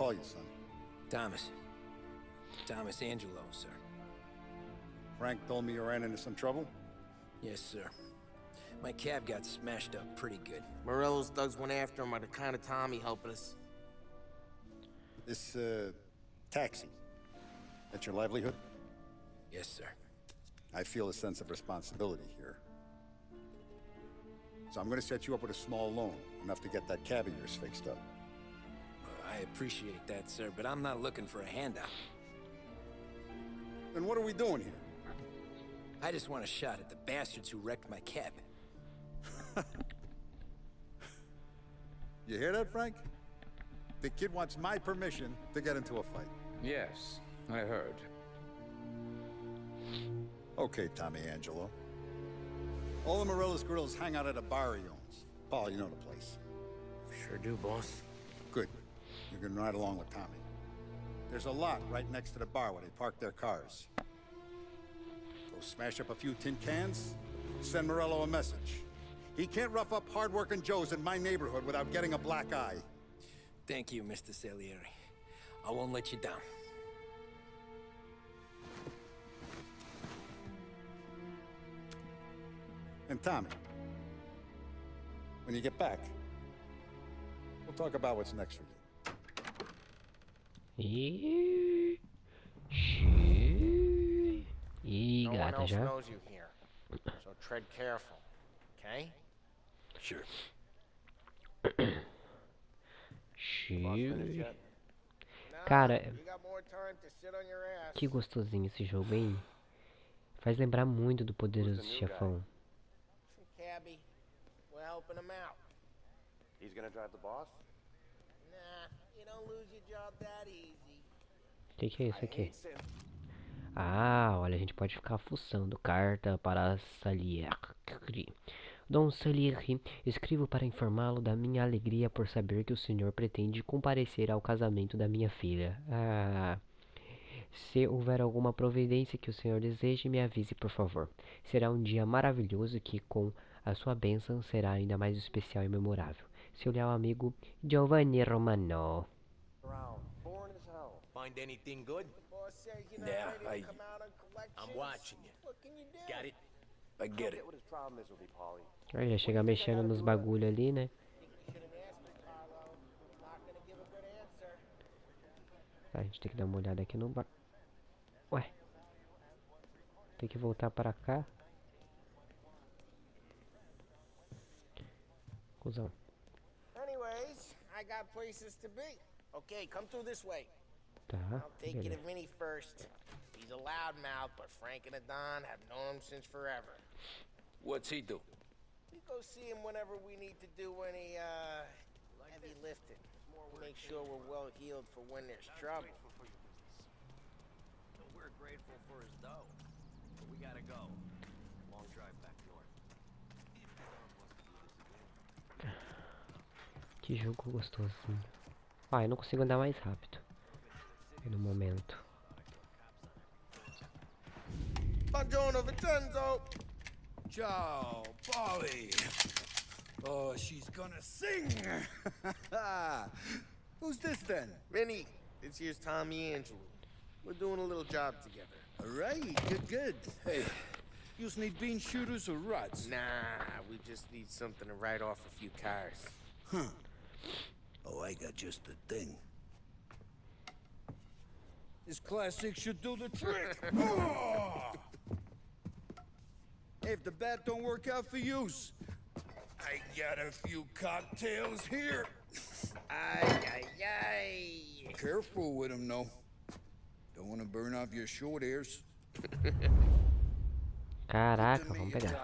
call you, son? Thomas. Thomas Angelo, sir. Frank told me you ran into some trouble? Yes, sir. My cab got smashed up pretty good. Morello's thugs went after him by the kind of Tommy helping us. This, taxi. That's your livelihood? Yes, sir. I feel a sense of responsibility here. So I'm gonna set you up with a small loan, enough to get that cab of yours fixed up. I appreciate that, sir, but I'm not looking for a handout. Then what are we doing here? I just want a shot at the bastards who wrecked my cab. You hear that, Frank? The kid wants my permission to get into a fight. Yes, I heard. Okay, Tommy Angelo. All the Morello's grills hang out at a bar he owns. Paul, you know the place. Sure do, boss. Good. You can ride along with Tommy. There's a lot right next to the bar where they park their cars. Go smash up a few tin cans, send Morello a message. He can't rough up hard-working Joes in my neighborhood without getting a black eye. Thank you, Mr. Salieri. I won't let you down. And Tommy, when you get back, we'll talk about what's next for you. No one Gata else já. knows you here, so tread careful, okay? Sure. Cara, You got more time to sit on your ass. que gostosinho esse jogo, hein? Faz lembrar muito do Poderoso Chefão. Cabby, we're helping him out. He's gonna drive the boss? Nah, you don't lose your job that easy. Que é isso aqui? Ah, olha, a gente pode ficar fuçando carta para Salieri. Dom Salieri, escrevo para informá-lo da minha alegria por saber que o senhor pretende comparecer ao casamento da minha filha. Ah, se houver alguma providência que o senhor deseje, me avise, por favor. Será um dia maravilhoso que, com a sua bênção, será ainda mais especial e memorável. Seu leal amigo, Giovanni Romano. Find anything good? Yeah, I'm watching you. Got it? I get it. What his problem is with me, Paulie. Aí já chega mexendo nos bagulho ali, né? Tá, a gente tem que dar uma olhada aqui no bar. Ué. Tem que voltar para cá. Cusão. Anyways, I got places to be. Okay, come through this way. Tá, I'll take you beleza. to Vinny first. He's a loudmouth, but Frank and the Don have known him since forever. What's he do? We go see him whenever we need to do any, heavy lifting. Make sure we're well healed for when there's trouble. We're grateful for his dough, but we gotta go. Long drive back north. Que jogo gostosinho. Ah, eu não consigo andar mais rápido. No momento. Buongiorno, Vincenzo! Ciao, Polly. Oh, she's gonna sing. Who's this then? Vinny, this here's Tommy Angelo. We're doing a little job together. All right, good. Hey, you need bean shooters or rods? Nah, we just need something to write off a few cars. Huh. Oh, I got just the thing. This classic should do the trick. Oh! If the bat don't work out for use, I got a few cocktails here. Ay, ay, ay. Careful with them, though. Don't want to burn off your short hairs. Caraca, vamos pegar.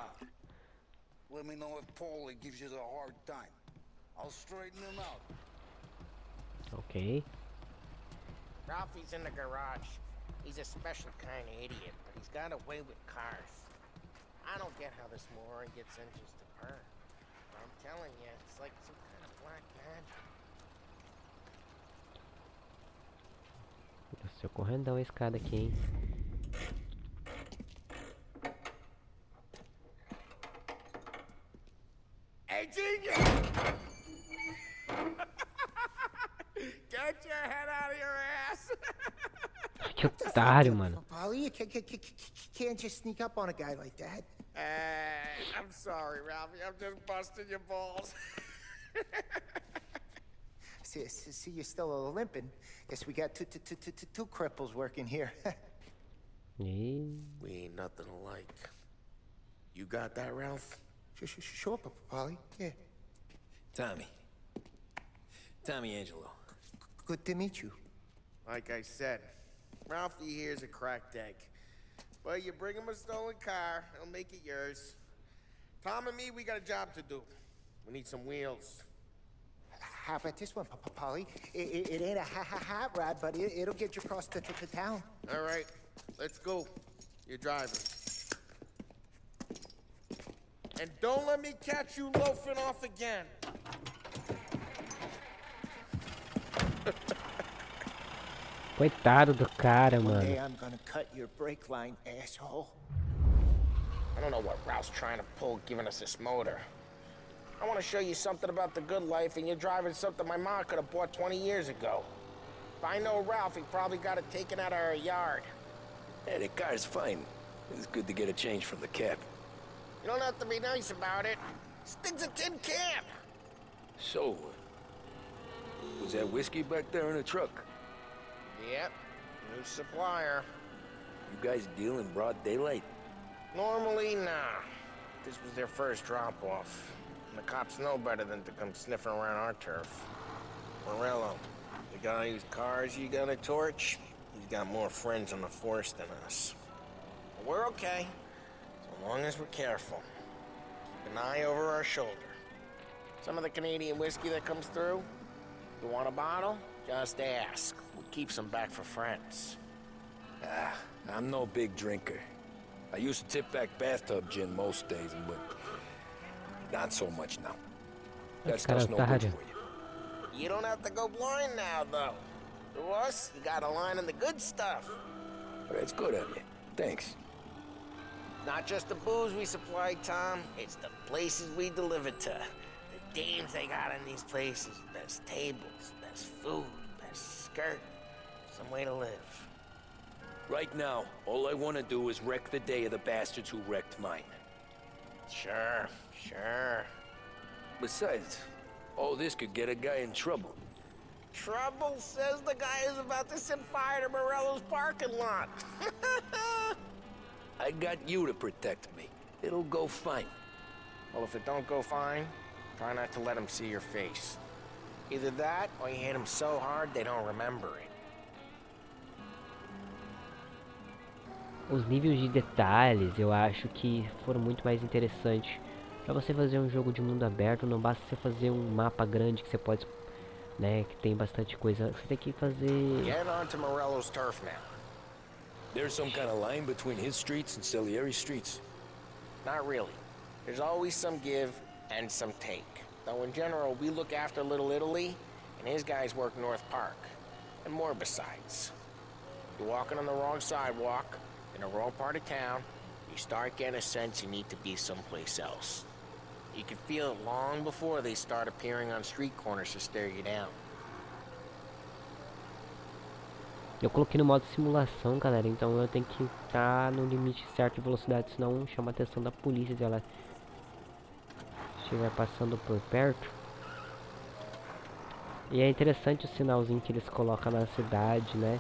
Let me know if Paulie gives you the hard time. I'll straighten him out. Ok. Ralphie's in the garage. He's a special kind of idiot, but he's got a way with cars. I don't get how this moron gets engines to burn. But I'm telling you, it's like some kind of black magic. Desceu correndão a escada aqui, hein? Hey, genius! Gotcha! your head out of your ass. Que otário, mano. Polly, you can't just sneak up on a guy like that. I'm sorry, Ralphie. I'm just busting your balls. See, you're still limping. Guess we got two cripples working here. Ih, We ain't nothing alike. You got that, Ralph? Sure, Polly. Yeah. Tommy Angelo. Good to meet you. Like I said, Ralphie here's a cracked egg. But you bring him a stolen car, he'll make it yours. Tom and me, we got a job to do. We need some wheels. How about this one, Polly? It ain't a hot rod, but it'll get you across to town. All right, let's go. You're driving. And don't let me catch you loafing off again. coitado do cara, One day mano. I'm gonna cut your brake line, asshole. I don't know what Ralph's trying to pull giving us this motor. I want to show you something about the good life, and you're driving something my mom could have bought 20 years ago. If I know Ralph, he probably got it taken out of our yard. Yeah, the car's fine. It's good to get a change from the cab. You don't have to be nice about it. Stig's a tin can. So, was that whiskey back there in the truck? Yep, new supplier. You guys deal in broad daylight? Normally, nah. This was their first drop-off. The cops know better than to come sniffing around our turf. Morello, the guy whose cars you got a torch, he's got more friends on the force than us. But we're okay, so long as we're careful. Keep an eye over our shoulder. Some of the Canadian whiskey that comes through, you want a bottle? Just ask. We keep some back for friends. Ah, I'm no big drinker. I used to tip back bathtub gin most days, but not so much now. That stuff's no good for you. You don't have to go blind now, though. To us, you got a line on the good stuff. That's good of you. Thanks. Not just the booze we supply, Tom. It's the places we deliver to. The dames they got in these places. Best tables, best food, best skirt. Some way to live. Right now, all I want to do is wreck the day of the bastards who wrecked mine. Sure. Besides, all this could get a guy in trouble. Trouble says the guy is about to set fire to Morello's parking lot. I got you to protect me. It'll go fine. Well, if it don't go fine, try not to let them see your face. Either that, or you hit them so hard they don't remember it. Os níveis de detalhes eu acho que foram muito mais interessantes. Para você fazer um jogo de mundo aberto, não basta você fazer um mapa grande que você pode, né, que tem bastante coisa. Você tem que fazer. Get onto Morello's turf now. There's some kind of line between his streets and Salieri streets. Not really. There's always some give and some take. Though in general, we look after Little Italy, and his guys work North Park. And more besides. You're walking on the wrong sidewalk, in the wrong part of town, you start getting a sense you need to be someplace else. You can feel it long before they start appearing on street corners to stare you down. Eu coloquei no modo simulação, galera, então eu tenho que estar no limite certo de velocidade, senão chama a atenção da polícia se ela estiver passando por perto. E é interessante o sinalzinho que eles colocam na cidade, né?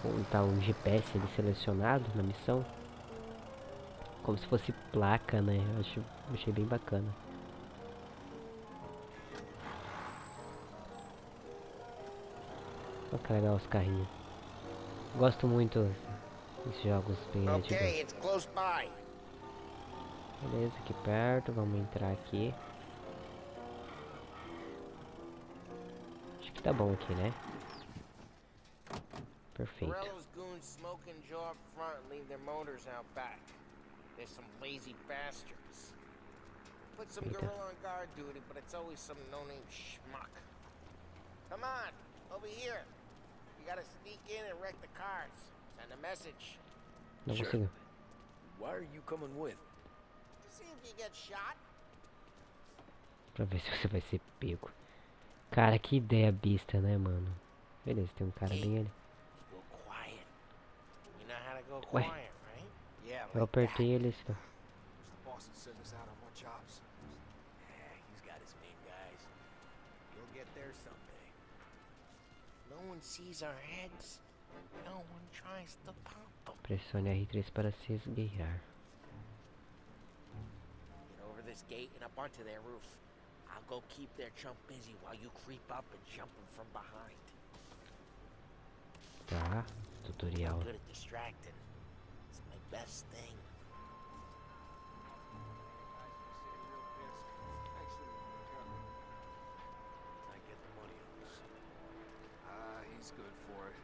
Com tá um GPS ali selecionado na missão, como se fosse placa, né? Achei bem bacana. Olha que legal os carrinhos. Gosto muito desses jogos bem Okay, antigos. it's close by. Beleza, aqui perto, vamos entrar aqui. Acho que tá bom aqui, né? Perfeito. Morello's goons smoke and jaw up front and leave their motors out back. There's some lazy bastards. Put some Eita. gorilla on guard duty, but it's always some no-name schmuck. Come on, over here. You gotta sneak in and wreck the cars. Send a message. Não Sure. consigo. Why are you coming with? To see if you get shot. Pra ver se você vai ser pego. Cara, que ideia besta, né, mano? Beleza, tem um cara bem ali. Go quiet. You know how to go Ué. quiet, right? Yeah, Eu like apertei that. ele assim. Boss will send us out on more jobs. Yeah, he's got his main guys. You'll get there someday. No one sees our heads. No one tries to pop them. Pressione R3 para se esgueirar. Get over this gate and up onto their roof. I'll go keep their chump busy while you creep up and jump him from behind. Tá, tutorial. I'm good at distracting. It's my best thing. I get the money on this. He's good for it.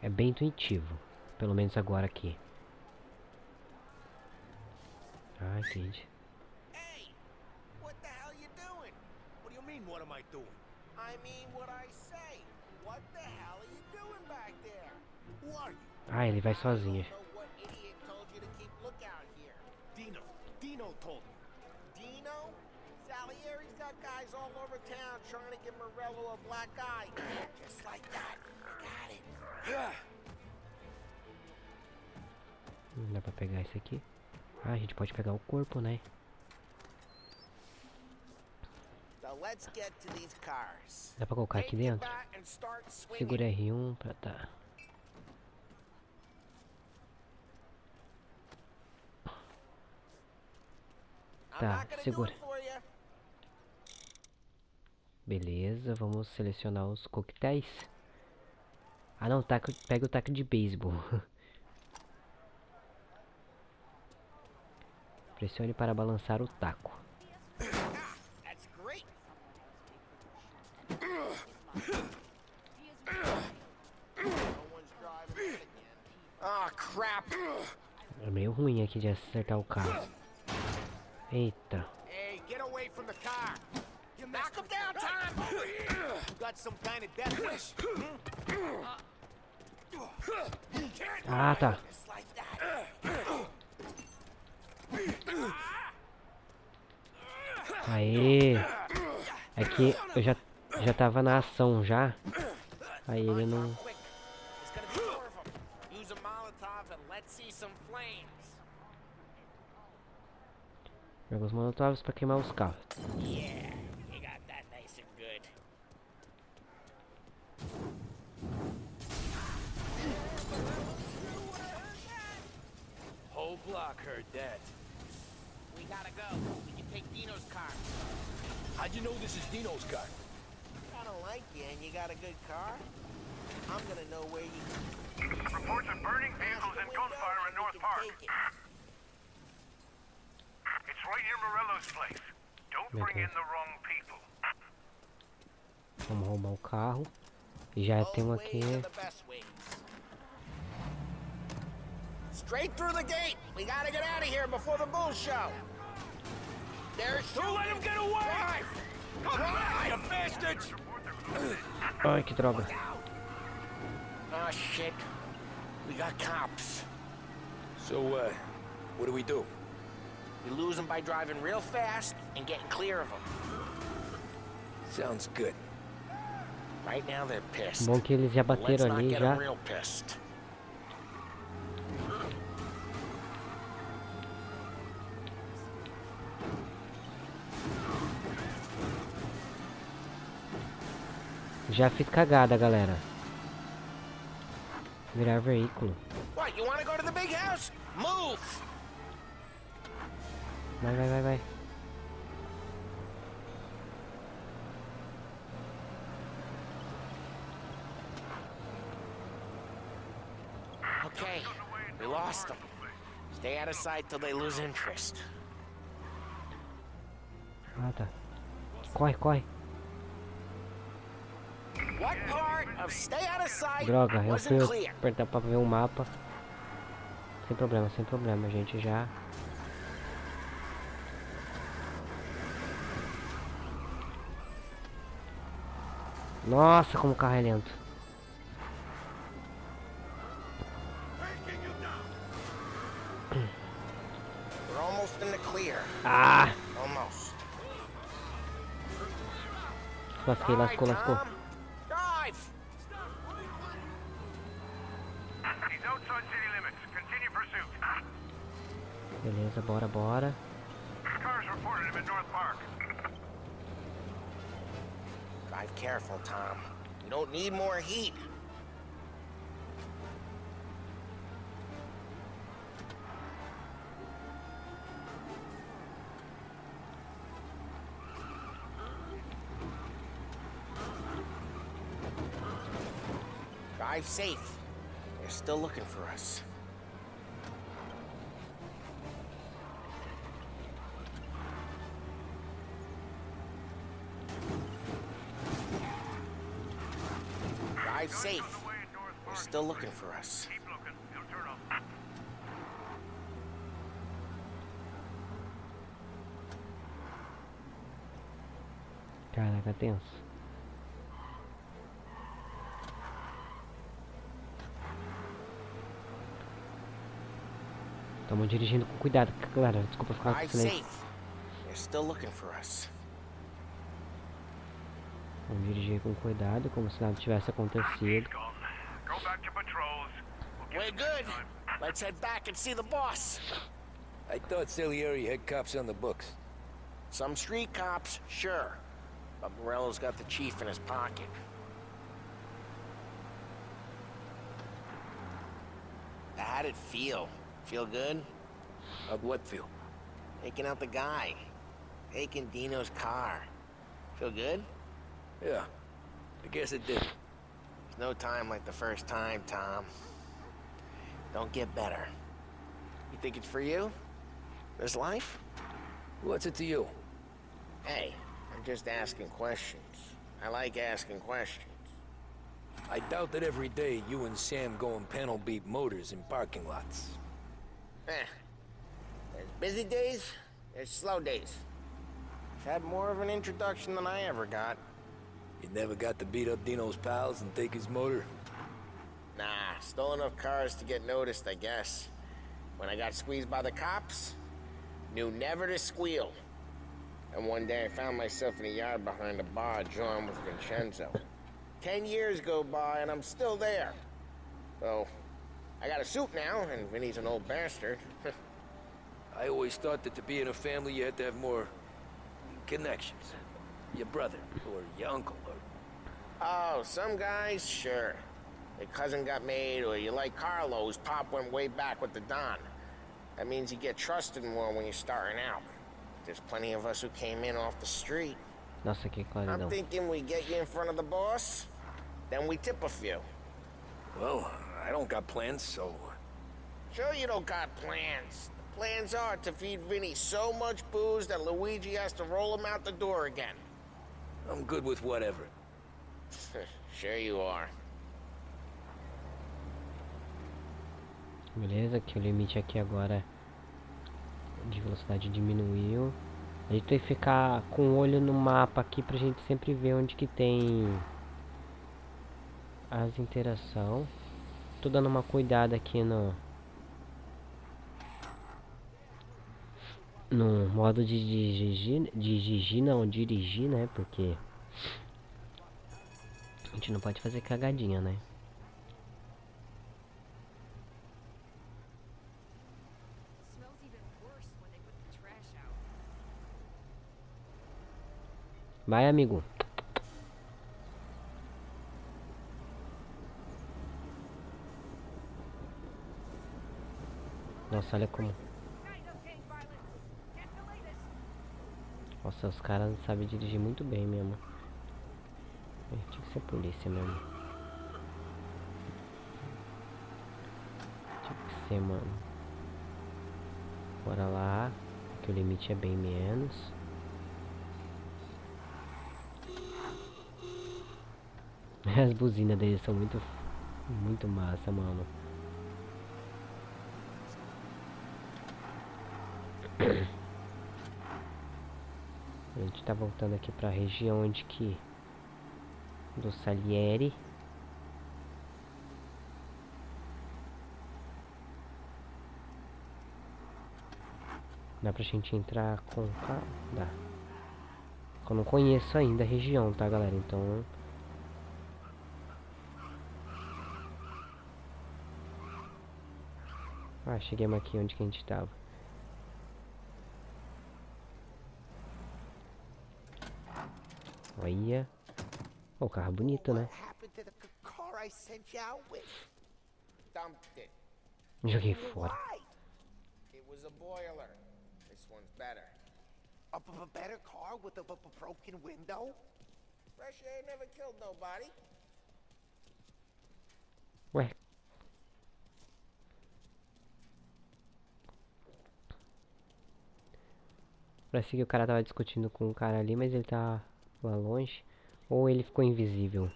É bem intuitivo. Pelo menos agora aqui. Ah, entendi. Hey! What the hell you doing? What do you mean, what am I doing? I mean what I say. What the hell are you doing back there? Who are you? Ah, ele vai sozinho. I don't know what idiot told you to keep lookout here. Dino. Dino told me. Dino? Salieri's got guys all over town trying to give Morello a black eye. Just like that. Got it. Dá pra pegar esse aqui. Ah, a gente pode pegar o corpo, né? So let's get to these cars. Dá pra colocar aqui Take your dentro? bat and start swinging. Segura R1 pra tá. I'm Tá, not gonna do segura. it for you. Beleza, vamos selecionar os coquetéis. Ah não, taco, pega o taco de beisebol. Pressione para balançar o taco. That's great. No one's driving that again. Oh crap. É meio ruim aqui de acertar o carro. Eita. Hey, get away from the car. You knock him down, Tom. You got some kind of death wish? Ah, tá. Just like that. Aê. É que eu já tava na ação já. Aí ele não... Quick. There's gonna be more of them. Use a Molotov and let's see some flames. Joga os molotovs pra queimar os carros. Yeah, you got that nice and good. Whole block heard that. We gotta go. We can take Dino's car. How'd you know this is Dino's car? I don't like you and you got a good car. I'm gonna know where you Reports of burning vehicles and gunfire in North Park. take it. It's right near Morello's place. Don't bring in the wrong people. Vamos roubar o carro. E já tem um Both aqui. ways are the best ways. Straight through the gate. We gotta get out of here before the bull show. There's Don't let him get away! Drive, you bastards! Ai, que droga. Oh shit. We got cops. So, what do we do? We lose them by driving real fast and getting clear of them. Sounds good. Right now they're pissed. Bom que eles já Let's bateram not ali get já. them real pissed. Já fiz cagada, galera. Virar veículo. What, you wanna go to the big house? Move! Vai, vai, vai, vai. Okay, we lost them. Stay out of sight till they lose interest. Ah, tá. Corre, corre. What part of stay out of sight Droga, eu wasn't fui clear? apertar pra ver o mapa. Sem problema, a gente já... Nossa, como o carro é lento. We're almost in the clear. Lasquei, lascou, lascou. Drive! He's outside city limits. Continue pursuit. Beleza, bora, bora. Cars reported him in North Park. Drive careful, Tom. You don't need more heat. Drive safe. They're still looking for us. Drive safe. They're still looking for us. Keep looking. He'll turn up. Caraca, tenso. Estamos dirigindo com cuidado, galera. Desculpa ficar com Drive silêncio. safe. They're still looking for us. Vamos dirigir com cuidado, como se nada tivesse acontecido. Gone. Go back to patrols. We'll get We're him next good. time. Let's head back and see the boss. I thought Salieri had cops on the books. Some street cops, sure. But Morello's got the chief in his pocket. How'd it feel? Feel good? How'd what feel? Taking out the guy. Taking Dino's car. Feel good? Yeah, I guess it did. There's no time like the first time, Tom. Don't get better. You think it's for you? This life? What's it to you? Hey, I'm just asking questions. I like asking questions. I doubt that every day you and Sam go and panel beat motors in parking lots. There's busy days, there's slow days. Had more of an introduction than I ever got. You never got to beat up Dino's pals and take his motor? Nah, stole enough cars to get noticed, I guess. When I got squeezed by the cops, knew never to squeal. And one day I found myself in a yard behind a bar drawn with Vincenzo. 10 years go by and I'm still there. So, I got a suit now, and Vinny's an old bastard. I always thought that to be in a family you had to have more connections. Your brother, or your uncle, or... Oh, some guys, sure. Your cousin got made, or you like Carlos, Pop went way back with the Don. That means you get trusted more when you're starting out. There's plenty of us who came in off the street. Nossa, que I'm claridão. thinking we get you in front of the boss, then we tip a few. Well, I don't got plans, so... Sure you don't got plans. The plans are to feed Vinny so much booze that Luigi has to roll him out the door again. I'm good with whatever. Sure you are. Beleza, que o limite aqui agora de velocidade diminuiu. A gente tem que ficar com o olho no mapa aqui pra gente sempre ver onde que tem as interações. Tô dando uma cuidada aqui no modo de dirigir, né? Porque a gente não pode fazer cagadinha, né? Vai, amigo. Nossa, olha como... Nossa, os caras sabem dirigir muito bem mesmo. Tinha que ser polícia mesmo. Tinha que ser, mano. Bora lá. Que o limite é bem menos. As buzinas deles são muito massa, mano. A gente tá voltando aqui pra região onde que... do Salieri. Dá pra gente entrar com o carro? Dá. Eu não conheço ainda a região, tá, galera? Então... Ah, chegamos aqui onde que a gente tava. Olha. O carro bonito, né? Joguei fora. It was a boiler. This one's better. A better car with a broken window? Fresh air never killed nobody. Ué. Parece que o cara tava discutindo com o cara ali, mas ele tá lá longe. Ou ele ficou invisível.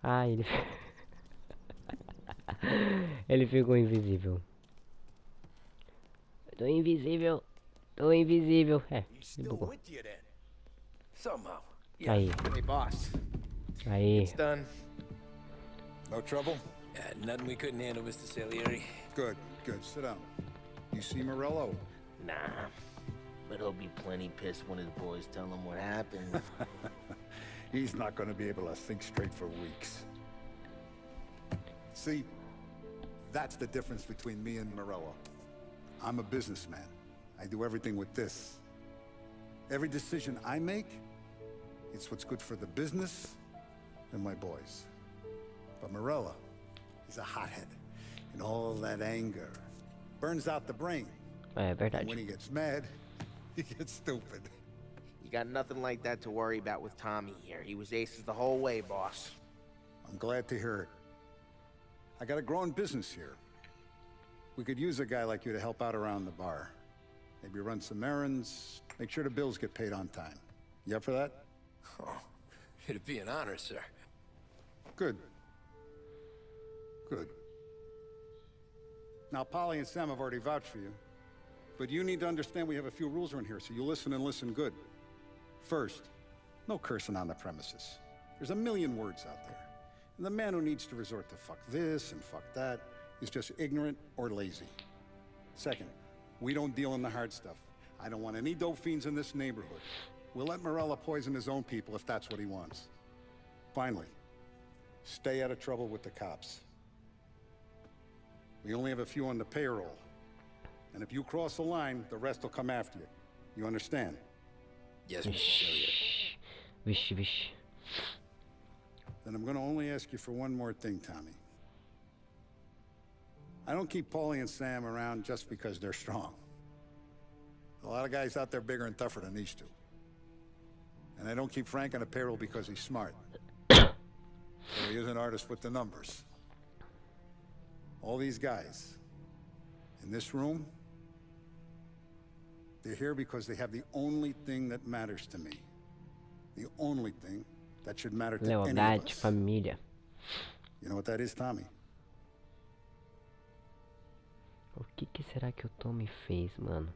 Ah, ele... ele ficou invisível. Tô invisível. Tô invisível. É, ele bugou. Somehow. Aí. Hey, boss. Aí. It's done. No trouble? Yeah, nothing we couldn't handle, Mr. Salieri. Good, good. Sit down. You see Morello? Nah. But he'll be plenty pissed when his boys tell him what happened. He's not going to be able to think straight for weeks. See, that's the difference between me and Morello. I'm a businessman. I do everything with this. Every decision I make, it's what's good for the business and my boys. But Morello, he's a hothead. And all that anger burns out the brain. É verdade. And when he gets mad, he gets stupid. You got nothing like that to worry about with Tommy here. He was aces the whole way, boss. I'm glad to hear it. I got a growing business here. We could use a guy like you to help out around the bar. Maybe run some errands, make sure the bills get paid on time. You up for that? Oh, it'd be an honor, sir. Good. Good. Now, Polly and Sam have already vouched for you. But you need to understand we have a few rules around here, so you listen and listen good. First, no cursing on the premises. There's a million words out there. And the man who needs to resort to fuck this and fuck that is just ignorant or lazy. Second, we don't deal in the hard stuff. I don't want any dope fiends in this neighborhood. We'll let Morella poison his own people if that's what he wants. Finally, stay out of trouble with the cops. We only have a few on the payroll. And if you cross the line, the rest will come after you. You understand? Yes, Mr. Salieri. Vixe, vixe. Then I'm going to only ask you for one more thing, Tommy. I don't keep Paulie and Sam around just because they're strong. A lot of guys out there bigger and tougher than these two. And I don't keep Frank on the payroll because he's smart. So he is an artist with the numbers. All these guys in this room, they're here because they have the only thing that matters to me. The only thing that should matter to any of Lealdade, us. família. You know what that is, Tommy? O que será que o Tommy fez, mano?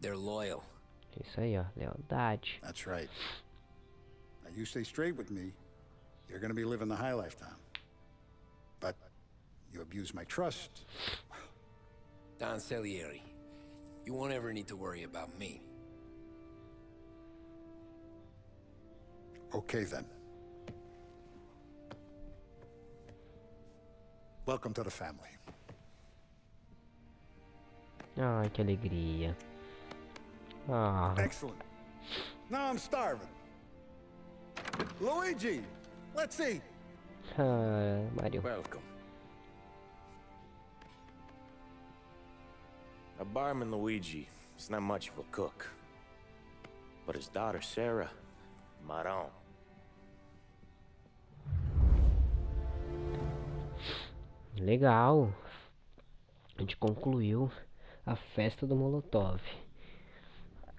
They're loyal. Isso aí, ó. Lealdade. That's right. Now you stay straight with me, you're gonna be living the high life, Tom. But you abuse my trust. Don Salieri, you won't ever need to worry about me. Okay, then. Welcome to the family. Ai, que alegria. Ah. Excellent. Now I'm starving. Luigi, let's eat. Ah, Mario. Welcome. A barman Luigi is not much of a cook. But his daughter Sarah, Maron. Legal. A gente concluiu a festa do Molotov.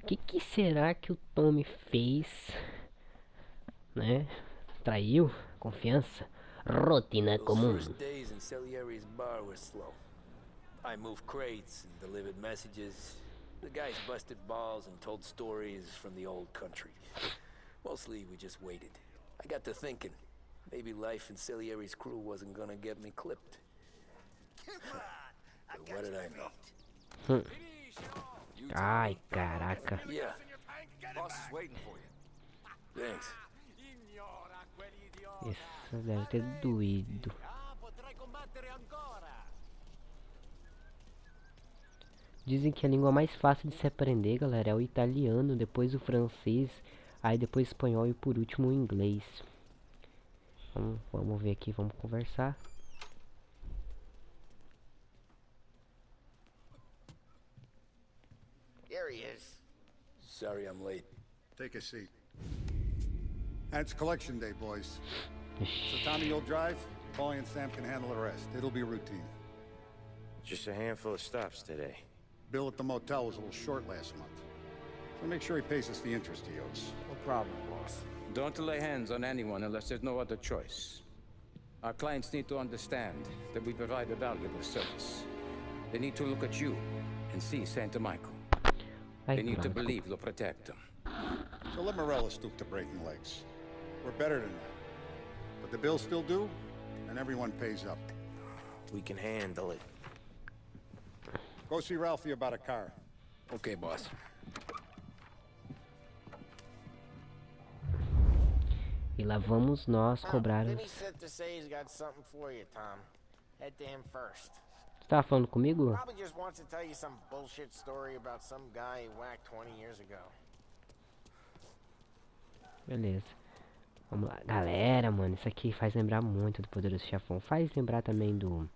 O que será que o Tommy fez? Né? Traiu? Confiança? Rotina comum. Those first days in Salieri's bar were slow. I moved crates and delivered messages. The guys busted balls and told stories from the old country. Mostly we just waited. I got to thinking, maybe life in Salieri's crew wasn't gonna get me clipped. But what did I know? Ai, caraca. Yeah, Boss is waiting for you. thanks. Isso deve ter doído. Dizem que a língua mais fácil de se aprender, galera, é o italiano, depois o francês, aí depois o espanhol e por último o inglês. Vamos ver aqui, vamos conversar. There he is. Sorry I'm late. Take a seat. And it's collection day, boys. So Tommy, you'll drive. Paulie and Sam can handle the rest. It'll be routine. Just a handful of stops today. Bill at the motel was a little short last month. So make sure he pays us the interest he owes. No problem, boss. Don't lay hands on anyone unless there's no other choice. Our clients need to understand that we provide a valuable service. They need to look at you and see Santa Michael. They need to believe you'll protect them. So let Morella stoop to breaking legs. We're better than that. But the bill's still due, and everyone pays up. We can handle it. Go see Ralphie about a car. Okay, boss. E lá vamos nós cobrar Then he os... said to say he's got something for you, Tom. Head to him first. Você tava falando comigo? Probably just wants to tell you some bullshit story about some guy he whacked 20 years ago. Beleza. Vamos lá. Galera, mano, isso aqui faz lembrar muito do Poderoso Chefão. Faz lembrar também do...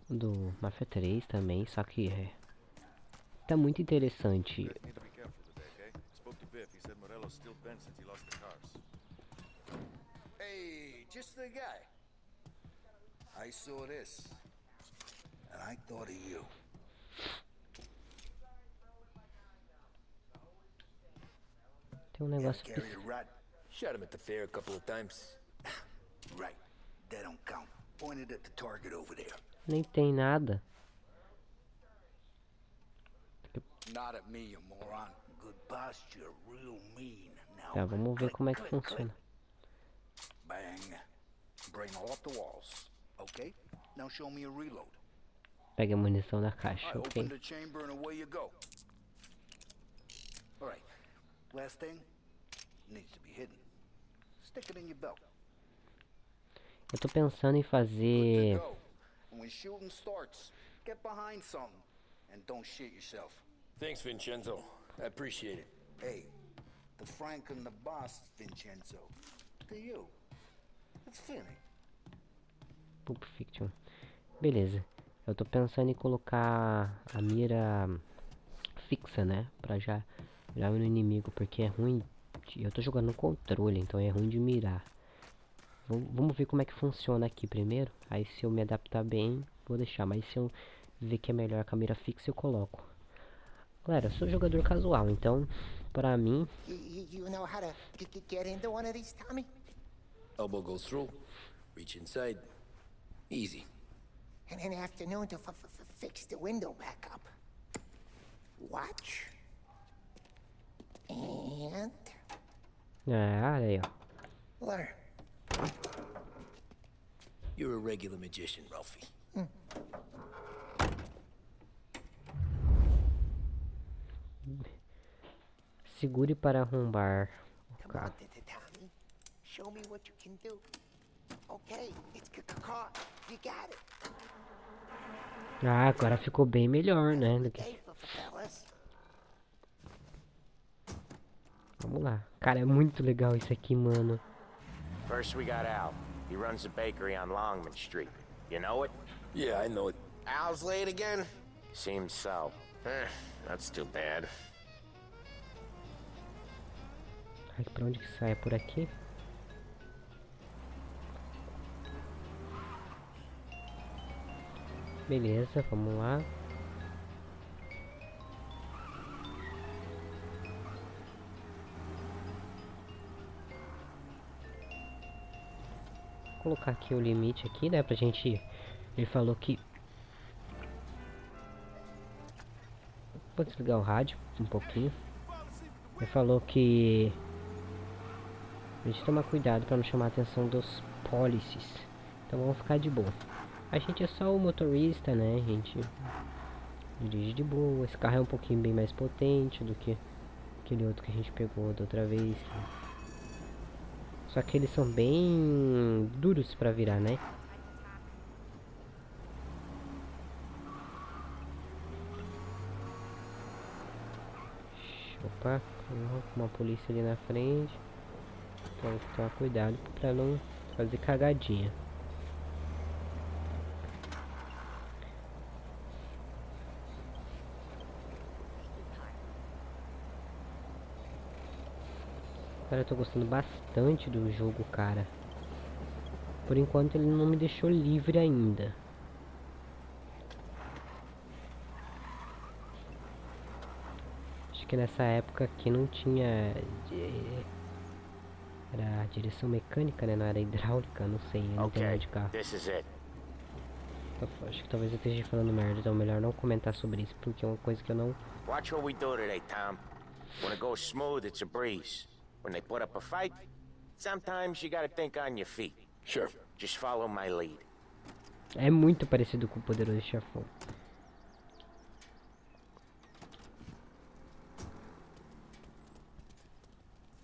do Máfia 3 também, só que tá muito interessante. Hey, just the guy. I saw this, and I thought of you. Tem um negócio Carry a rat? Shot him at the fair a couple of times. Right. That don't count. Pointed at the target over there. Nem tem nada. Not at me, you moron. Good posture, real mean. Now, Tá, vamos ver como é que click, funciona. Bang. Bring off the walls. Okay? Now show me a reload. Pega a munição da caixa, I ok? open the chamber and away you go. All right. Last thing needs to be hidden. Stick it in your belt. Eu tô pensando em fazer... Go. And when shooting starts, get behind something and don't shit yourself. Thanks, Vincenzo. I appreciate it. Hey, the Frank and the boss, Vincenzo. To you. It's funny. Pulp Fiction. Beleza. Eu tô pensando em colocar a mira fixa, né? Pra já mirar no inimigo, porque é ruim. Eu tô jogando no controle, então é ruim de mirar. Vamos ver como é que funciona aqui primeiro. Aí se eu me adaptar bem, vou deixar. Mas se eu ver que é melhor com a mira fixa, eu coloco. Galera, eu sou jogador casual, então pra mim... You know how to get into one of these, Tommy? Elbow goes through. Reach inside. Easy. And in the afternoon to fix the window back up. Watch. And... Ah, olha aí, ó. learn. You're a regular magician, Ralphie. Segure para arrombar o Come on, carro. Tommy. Show me what you can do. Okay, it's car. You got it. Ah, agora ficou bem melhor, né? Do que... Hey, fellas. Vamos lá. Cara, é muito legal isso aqui, mano. First we got Al. He runs a bakery on Longman Street. You know it? Yeah, I know it. Al's late again? Seems so. That's too bad. Ai, pra onde que sai? É por aqui? Beleza, vamos lá. Vou colocar aqui o limite aqui, né, pra gente... Ele falou que... Vou desligar o rádio um pouquinho. Ele falou que... A gente toma cuidado pra não chamar a atenção dos policies. Então vamos ficar de boa. A gente é só o motorista, né? A gente dirige de boa. Esse carro é um pouquinho bem mais potente do que aquele outro que a gente pegou da outra vez. Só que eles são bem duros pra virar, né? Opa, uma polícia ali na frente. Tem que tomar cuidado pra não fazer cagadinha. Cara, eu tô gostando bastante do jogo, cara. Por enquanto ele não me deixou livre ainda. Acho que nessa época aqui não tinha... Era direção mecânica, né? Não era hidráulica, não sei, eu não tenho nada de carro. Acho que talvez eu esteja falando merda, então é melhor não comentar sobre isso, porque é uma coisa que eu não... Watch what we do today, Tom. When it goes smooth, it's a breeze. When they put up a fight, sometimes you gotta think on your feet. Sure. Just follow my lead. É muito parecido com o Poderoso Chefão.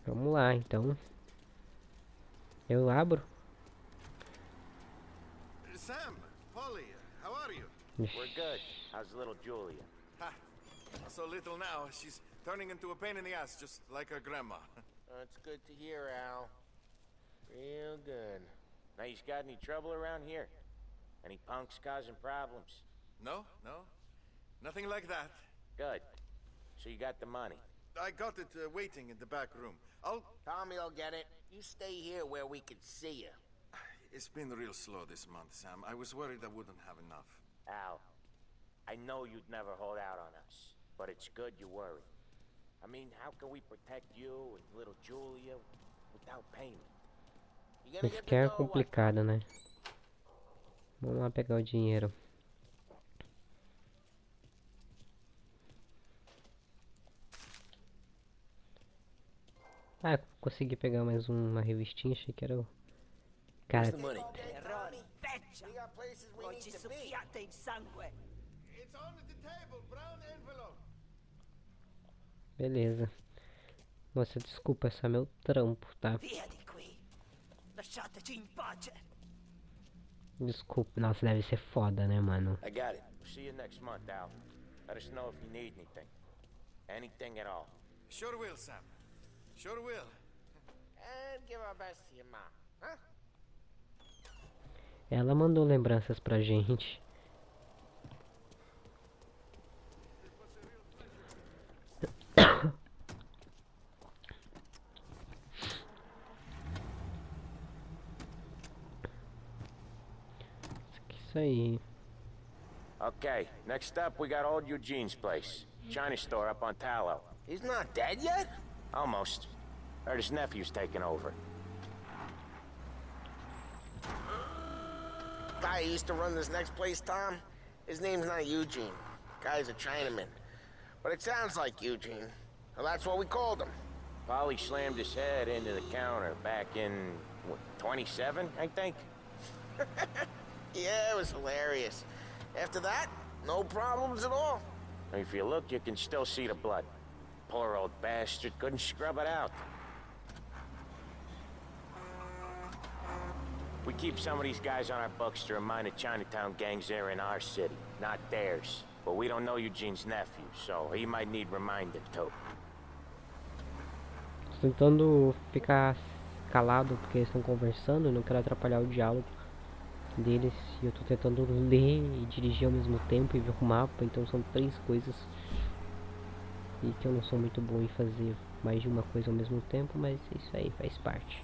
Vamos lá, então. Eu abro. Sam, Polly, how are you? We're good. How's little Julia? Ha, so little now, she's turning into a pain in the ass, just like her grandma. It's good to hear, Al. Real good. Now, you got any trouble around here? Any punks causing problems? No, no, nothing like that. Good. So you got the money. I got it waiting in the back room. Tommy'll get it. You stay here where we can see you. It's been real slow this month, Sam. I was worried I wouldn't have enough. Al, I know you'd never hold out on us, but it's good you worry. I mean, how can we protect you and little Julia without payment? Isso que é complicado, né? Vamos lá pegar o dinheiro. Ah, consegui pegar mais uma revistinha, achei que era o... Cara, We got places we need to be. It's on the table, brown envelope. beleza. Moça, desculpa, esse é meu trampo, tá? Desculpa, nossa, deve ser foda, né, mano? I got it. We'll see you next month, Al. Let us know if you need anything. Anything at all. Sure will, Sam. Sure will. And give our best to your mom, huh? Ela mandou lembranças pra gente. Isso aí. Okay, next up we got old Eugene's place. China store up on Tallow. He's not dead yet? Almost. Heard his nephew's taking over. Guy who used to run this next place, Tom, his name's not Eugene. Guy's a Chinaman. But it sounds like Eugene. Well, that's what we called him. Polly slammed his head into the counter back in, what, 27, I think? Yeah, it was hilarious. After that, no problems at all. If you look, you can still see the blood. Poor old bastard couldn't scrub it out. We keep some of these guys on our books to remind the Chinatown gangs they're in our city, not theirs. But we don't know Eugene's nephew, so he might need reminding too. Tô tentando ficar calado porque eles estão conversando, eu não quero atrapalhar o diálogo deles. E eu tô tentando ler e dirigir ao mesmo tempo e ver o mapa, então são três coisas. E que eu não sou muito bom em fazer mais de uma coisa ao mesmo tempo, mas isso aí faz parte.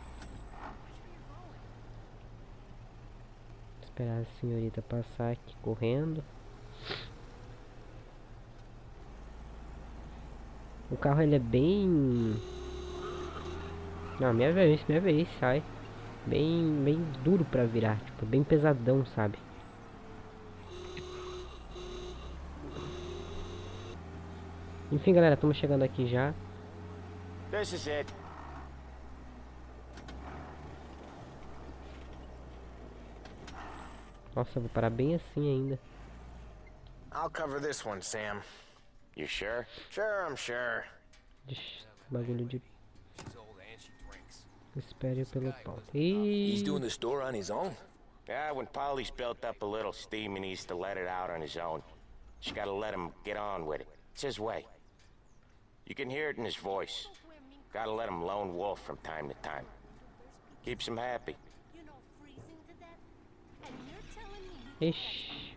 Esperar a senhorita passar aqui correndo. O carro ele é bem... Não, minha vez, sai. Bem duro pra virar, tipo, bem pesadão, sabe? Enfim, galera, estamos chegando aqui já. This is it. Nossa, eu vou parar bem assim ainda. I'll cover this one, Sam. You sure? Sure, I'm sure. Ixi, bagulho de... She's old and she drinks. Espere pelo pau. He's Ih, doing the store on his own? Yeah, when Polly's built up a little steam, he needs to let it out on his own. Just gotta let him get on with it. It's his way. You can hear it in his voice. Gotta let him lone wolf from time to time. Keeps him happy. ixi.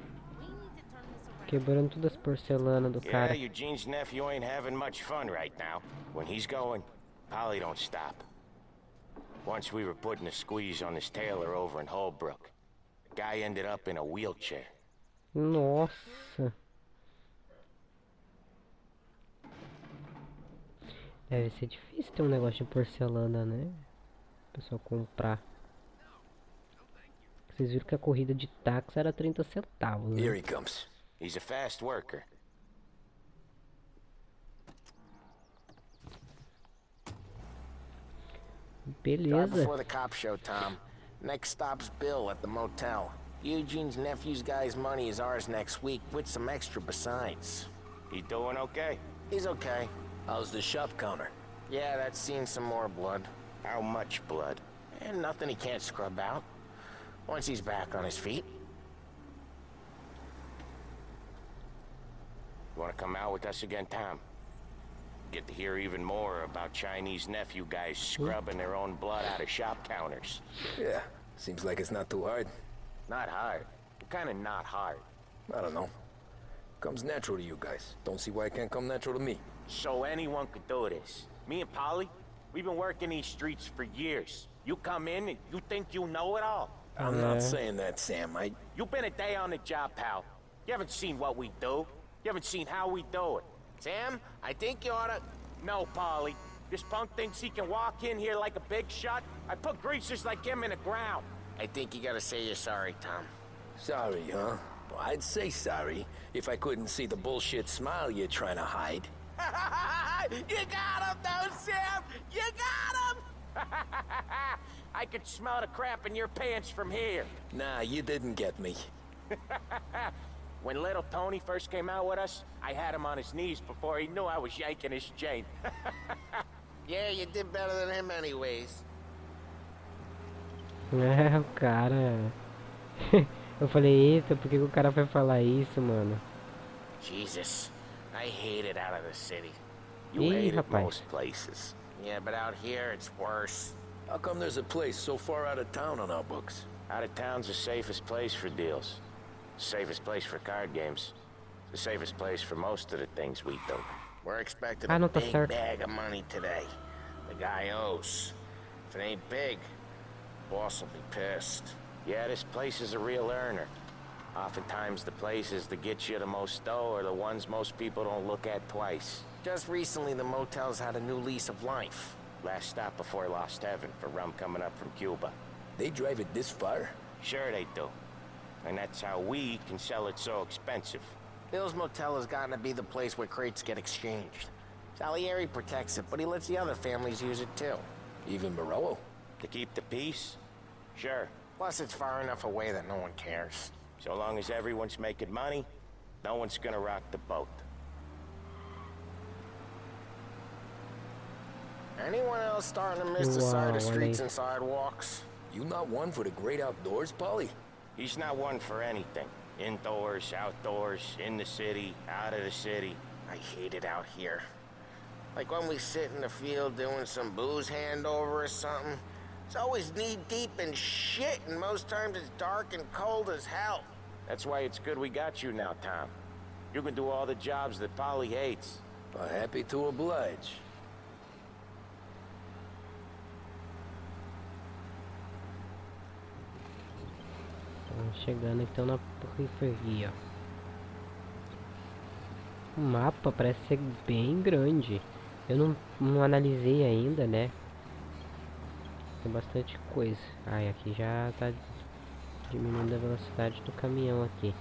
Quebrando todas as porcelanas do Yeah, cara. Eugene's nephew ain't having much fun right now. When he's going, Polly don't stop. Once we were putting a squeeze on this tailor over in Holbrook. The guy ended up in a wheelchair. Nossa. Deve ser difícil ter um negócio de porcelana, né? O pessoal comprar. Vocês viram que a corrida de táxi era 30 centavos, Here né? he comes. He's a fast worker. Drive Beleza. before the cop show, Tom. Next stop's Bill at the motel. Eugene's nephew's guy's money is ours next week, with some extra besides. He doing okay? He's okay. How's the shop counter? Yeah, that's seen some more blood. How much blood? And nothing he can't scrub out. Once he's back on his feet. You wanna come out with us again, Tom? Get to hear even more about Chinese nephew guys scrubbing their own blood out of shop counters. Yeah, seems like it's not too hard. Not hard. Kinda not hard. I don't know. Comes natural to you guys. Don't see why it can't come natural to me. So anyone could do this. Me and Polly, we've been working these streets for years. You come in and you think you know it all. I'm not saying that, Sam. You've been a day on the job, pal. You haven't seen what we do. You haven't seen how we do it. Sam, I think you oughta... No, Polly. This punk thinks he can walk in here like a big shot. I put greasers like him in the ground. I think you gotta say you're sorry, Tom. Sorry, huh? Well, I'd say sorry if I couldn't see the bullshit smile you're trying to hide. You got him, though, Sam! You got him! I could smell the crap in your pants from here. Nah, you didn't get me. When little Tony first came out with us, I had him on his knees before he knew I was yanking his chain. Yeah, you did better than him anyways. É, o cara. Eu falei, eita, por que o cara foi falar isso, mano? Jesus, I hate it out of the city. You Ih, hate it rapaz. most places. Yeah, but out here, it's worse. How come there's a place so far out of town on our books? Out of town's the safest place for deals. Safest place for card games. The safest place for most of the things we do. We're expecting Ah, a não tá big certo. bag of money today. The guy owes. If it ain't big, boss will be pissed. Yeah, this place is a real earner. Oftentimes the places that get you the most dough are the ones most people don't look at twice. Just recently, the motel's had a new lease of life. Last stop before Lost Heaven for rum coming up from Cuba. They drive it this far? Sure they do. And that's how we can sell it so expensive. Bill's motel has gotten to be the place where crates get exchanged. Salieri protects it, but he lets the other families use it too. Even Morello? To keep the peace? Sure. Plus, it's far enough away that no one cares. So long as everyone's making money, no one's gonna rock the boat. Anyone else starting to miss the side of streets and sidewalks? You not one for the great outdoors, Polly? He's not one for anything. Indoors, outdoors, in the city, out of the city. I hate it out here. Like when we sit in the field doing some booze handover or something. It's always knee-deep in shit, and most times it's dark and cold as hell. That's why it's good we got you now, Tom. You can do all the jobs that Polly hates. Happy to oblige. Estamos chegando então na periferia. O mapa parece ser bem grande. Eu não analisei ainda, né? Tem bastante coisa. Ai, aqui já tá diminuindo a velocidade do caminhão aqui.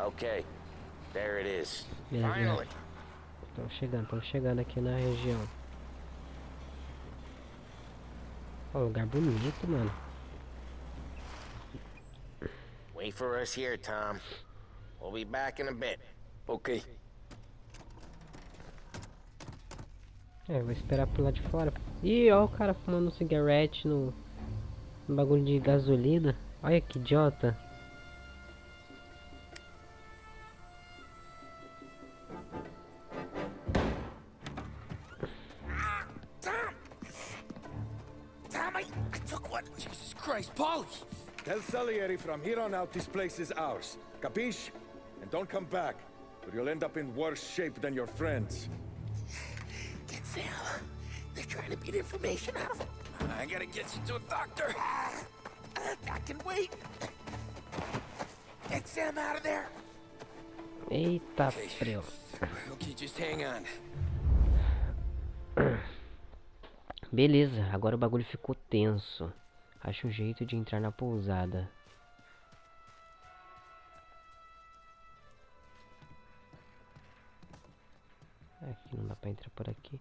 Okay, there it is. Finally. Estamos chegando aqui na região. Ó, lugar bonito, mano. Wait for us here, Tom. We'll be back in a bit. Okay. É, vou esperar por lá de fora. Ih, ó o cara fumando um cigarette no bagulho de gasolina. Olha que idiota. Tom, I took one. Jesus Christ, Polly! Tell Salieri from here on out this place is ours. Capiche? And don't come back, or you'll end up in worse shape than your friends. Get Sam. They're trying to beat information out of him. I gotta get you to a doctor. I can wait. Get Sam out of there. Eita, frio. Okay, just hang on. Beleza, agora o bagulho ficou tenso. Acho um jeito de entrar na pousada. Aqui não dá pra entrar por aqui.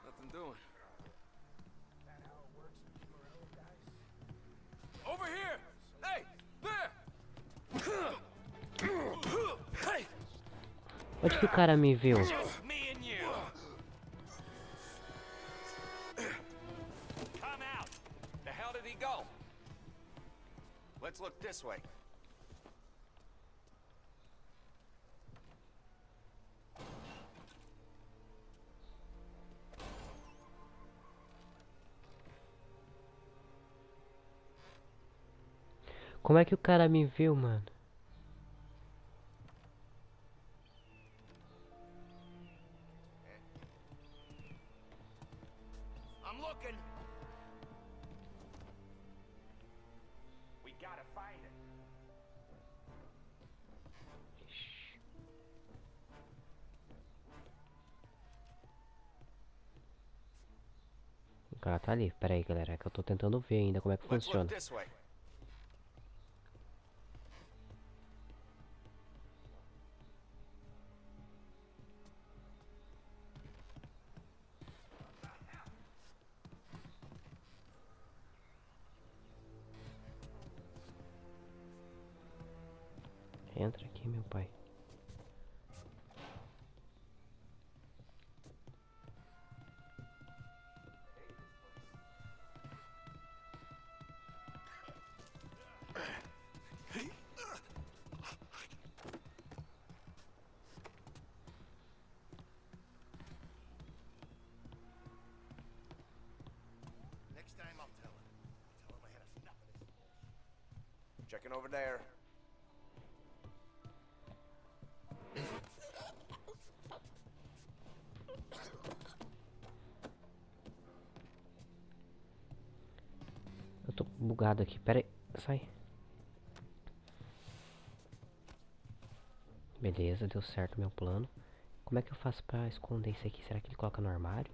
Nothing doing. Over here! Hey! There! Hey! Onde que o cara me viu? Just me and you! Come out! The hell did he go? Let's look this way. Como é que o cara me viu, mano? I'm looking. We gotta find it. O cara tá ali. Pera aí, galera. É que eu tô tentando ver ainda como é que Let's look funciona. this way. Entra aqui, meu pai. Next time I'll tell her. Tell him I had enough of this. Checking over there. Eu tô bugado aqui. Pera aí. Sai. Beleza, deu certo meu plano. Como é que eu faço pra esconder isso aqui? Será que ele coloca no armário?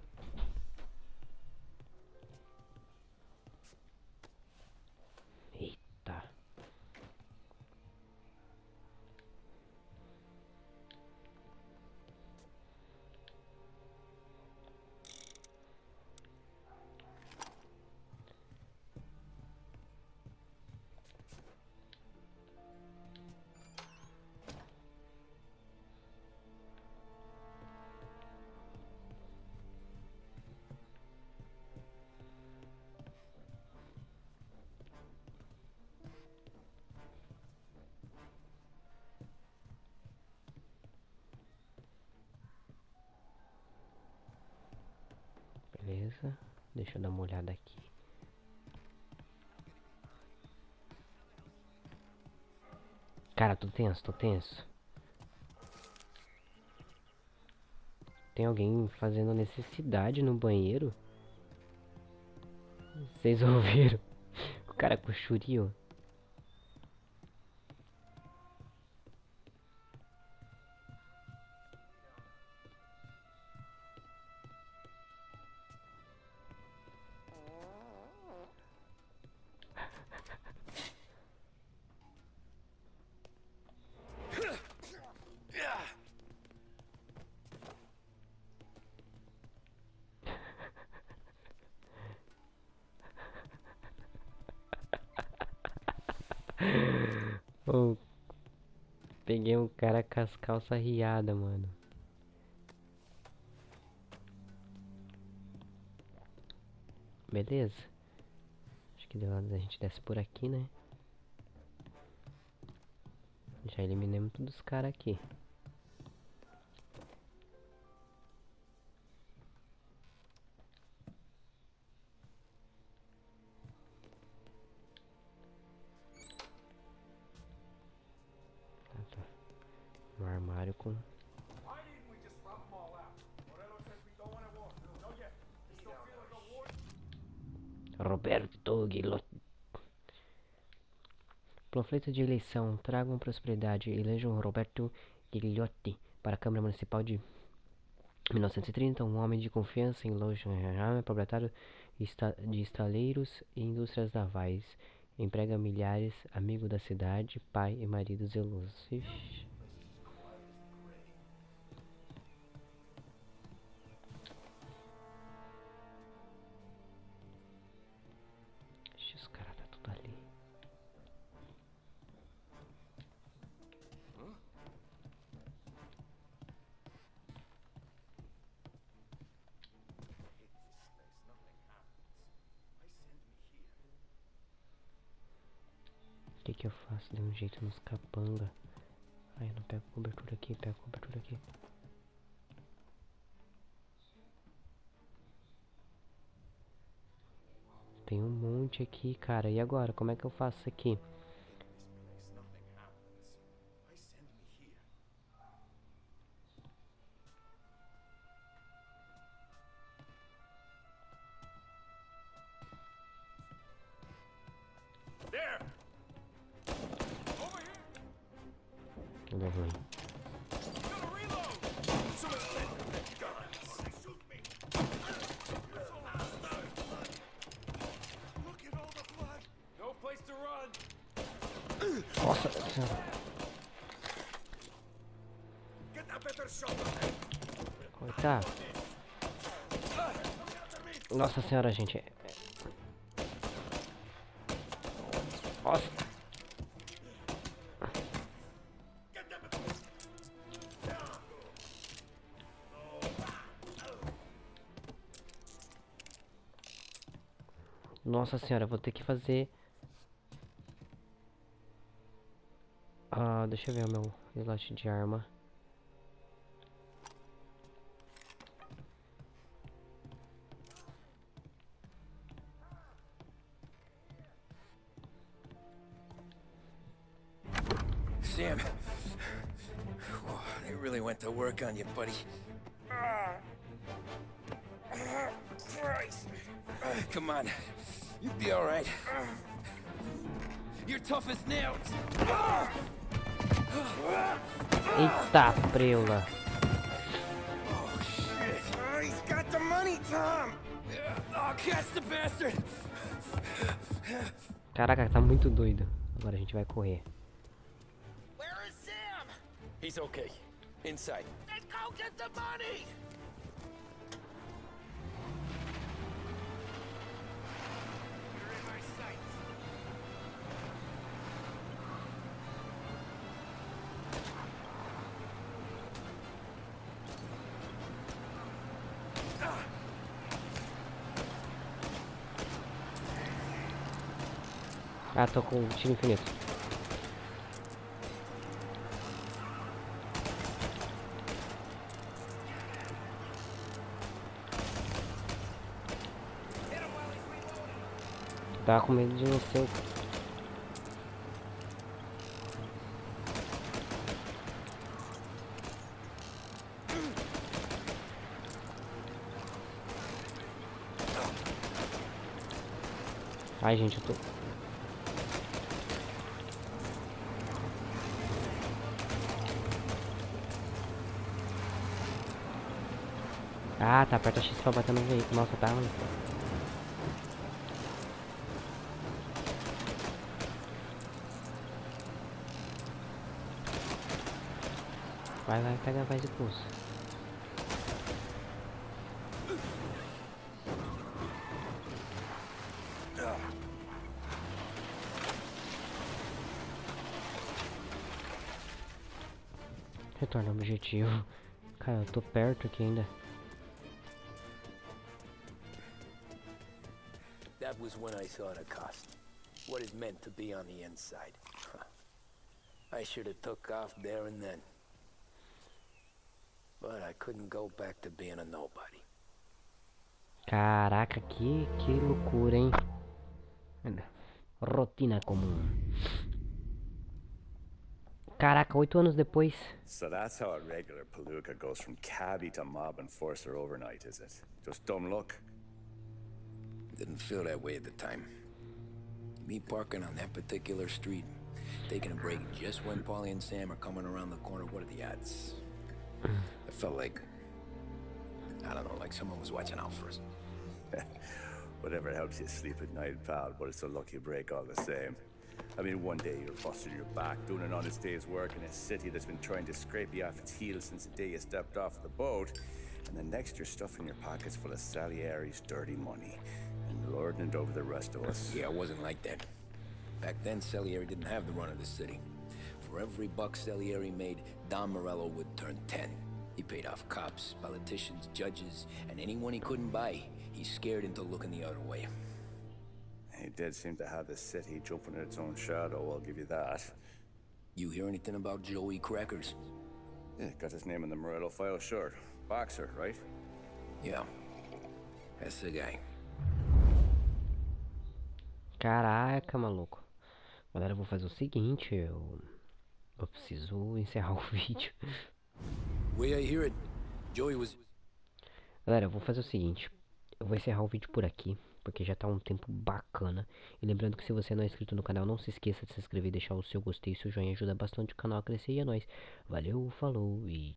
Eita. Beleza. Deixa eu dar uma olhada aqui. Cara, tô tenso, tô tenso. Tem alguém fazendo necessidade no banheiro? Vocês ouviram? O cara com churio. Oh, peguei um cara com as calças riadas, mano. Beleza. Acho que deu a gente desce por aqui, né? Já eliminamos todos os caras aqui. Tá. No armário com... Roberto Guillotti. Panfleto de eleição. Tragam prosperidade. Elejam Roberto Guillotti para a Câmara Municipal de 1930. Um homem de confiança em loja, proprietário de estaleiros e indústrias navais. Emprega milhares, amigo da cidade, pai e marido zeloso. Ixi. Os caras tá tudo ali. O que que eu faço? Dei um jeito nos capanga. Ai, eu não pego cobertura aqui, pego cobertura aqui. Tem um monte aqui, cara. E agora? Como é que eu faço isso aqui? Levou aí. Nossa senhora. Coitado. Nossa senhora, gente. Nossa. Nossa senhora, vou ter que fazer... deixa eu ver o meu relógio de arma. Sam, they really went to work on you, buddy. Christ. Come on, you'll be all right. You're tough as nails. Eita, preula. Oh, shit. He's got the money, Tom. Oh, catch the bastard. Caraca, tá muito doido. Agora a gente vai correr. Where is Sam? He's okay. Inside. Then go get the money! You're in my sights. Ah, tô com tiro infinito. Tava com medo de não ser. Ai, gente, eu tô... Ah, tá, aperta X pra bater no veículo. Nossa, tá, mano. Vai, pega mais de pulso. Retorna ao objetivo. Cara, eu tô perto aqui ainda. That was when I saw the cost. What is meant to be on the inside. I should have took off there and then. But I couldn't go back to being a nobody. Caraca, que loucura, hein? Rotina comum. Caraca, 8 anos depois. So that's how a regular palooka goes from cabbie to mob enforcer overnight, is it? Just dumb luck? Didn't feel that way at the time. Me parking on that particular street, taking a break just when Paulie and Sam are coming around the corner, what are the odds? I felt like, I don't know, like someone was watching out for us. Whatever helps you sleep at night, pal, but it's a lucky break all the same. I mean, one day you're busting your back, doing an honest day's work in a city that's been trying to scrape you off its heels since the day you stepped off the boat, and the next you're stuffing your pockets full of Salieri's dirty money and lording it over the rest of us. Yeah, it wasn't like that. Back then, Salieri didn't have the run of the city. For every buck Salieri made, Don Morello would turn 10. He paid off cops, politicians, judges, and anyone he couldn't buy, he scared into looking the other way. He did seem to have the city jumping in its own shadow, I'll give you that. You hear anything about Joey Crackers? Yeah, got his name in the Morello file, sure. Boxer, right? Yeah, that's the guy. Caraca, maluco. Galera, eu vou fazer o seguinte, eu preciso encerrar o vídeo. Way I hear it, Joey was... Galera, eu vou fazer o seguinte, eu vou encerrar o vídeo por aqui, porque já tá um tempo bacana. E lembrando que se você não é inscrito no canal, não se esqueça de se inscrever e deixar o seu gostei, seu joinha ajuda bastante o canal a crescer e é nóis. Valeu, falou e